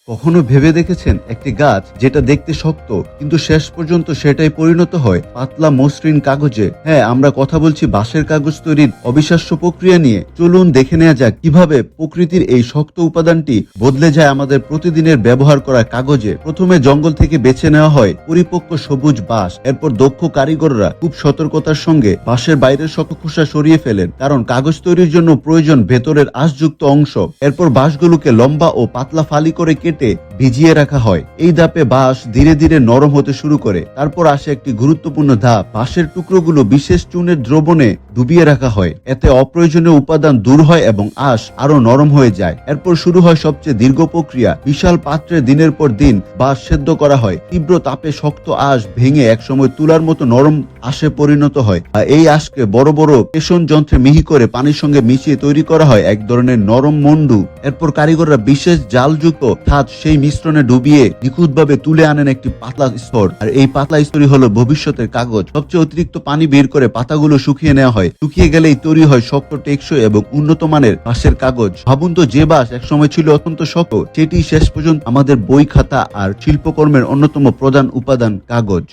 কখনো ভেবে দেখেছেন একটি গাছ যেটা দেখতে শক্ত কিন্তু শেষ পর্যন্ত সেটাই পরিণত হয় পাতলা মসৃণ কাগজে? হ্যাঁ, আমরা কথা বলছি বাঁশের কাগজ তৈরির অবিশ্বাস্য প্রক্রিয়া নিয়ে। চলুন দেখে নেওয়া যাক কিভাবে প্রকৃতির এই শক্ত উপাদানটি বদলে যায় আমাদের প্রতিদিনের ব্যবহার করা কাগজে। প্রথমে জঙ্গল থেকে বেছে নেওয়া হয় পরিপক্ক সবুজ বাঁশ। এরপর দক্ষ কারিগররা খুব সতর্কতার সঙ্গে বাঁশের বাইরের শক্ত খোসা সরিয়ে ফেলেন, কারণ কাগজ তৈরির জন্য প্রয়োজন ভেতরের আঁশযুক্ত অংশ। এরপর বাঁশগুলোকে লম্বা ও পাতলা ফালি করে কেটে ভিজিয়ে রাখা হয়। এই ধাপে বাঁশ ধীরে ধীরে নরম হতে শুরু করে। তারপর আসে একটি গুরুত্বপূর্ণ ধাপ, বাঁশের টুকরোগুলো বিশেষ চুনের দ্রবণে ডুবিয়ে রাখা হয়। এতে অপ্রয়োজনীয় উপাদান দূর হয় এবং আঁশ আরো নরম হয়ে যায়। এরপর শুরু হয় সবচেয়ে দীর্ঘ প্রক্রিয়া। বিশাল পাত্রে দিনের পর দিন বাঁশ সেদ্ধ করা হয়। তীব্র তাপে শক্ত আঁশ ভেঙে একসময় তুলার মতো নরম আঁশে পরিণত হয়। এই আঁশকে বড় বড় পেষণ যন্ত্রে মিহি করে পানির সঙ্গে মিশিয়ে তৈরি করা হয় এক ধরনের নরম মন্ডু। এরপর কারিগররা বিশেষ জালযুক্ত ধাত সেই মিশ্রণে ডুবিয়ে নিখুঁতভাবে তুলে আনেন একটি পাতলা স্তর। আর এই পাতলা স্তরই হলো ভবিষ্যতের কাগজ। সবচেয়ে অতিরিক্ত পানি বের করে পাতাগুলো শুকিয়ে নেওয়া হয়। শুকিয়ে গেলেই তৈরি হয় শক্ত, টেকসই এবং উন্নত মানের বাঁশের কাগজ। ভাবুন তো, যে বাঁশ একসময় ছিল অত্যন্ত শক্ত, সেটি শেষ পর্যন্ত আমাদের বই, খাতা আর শিল্পকর্মের অন্যতম প্রধান উপাদান কাগজ।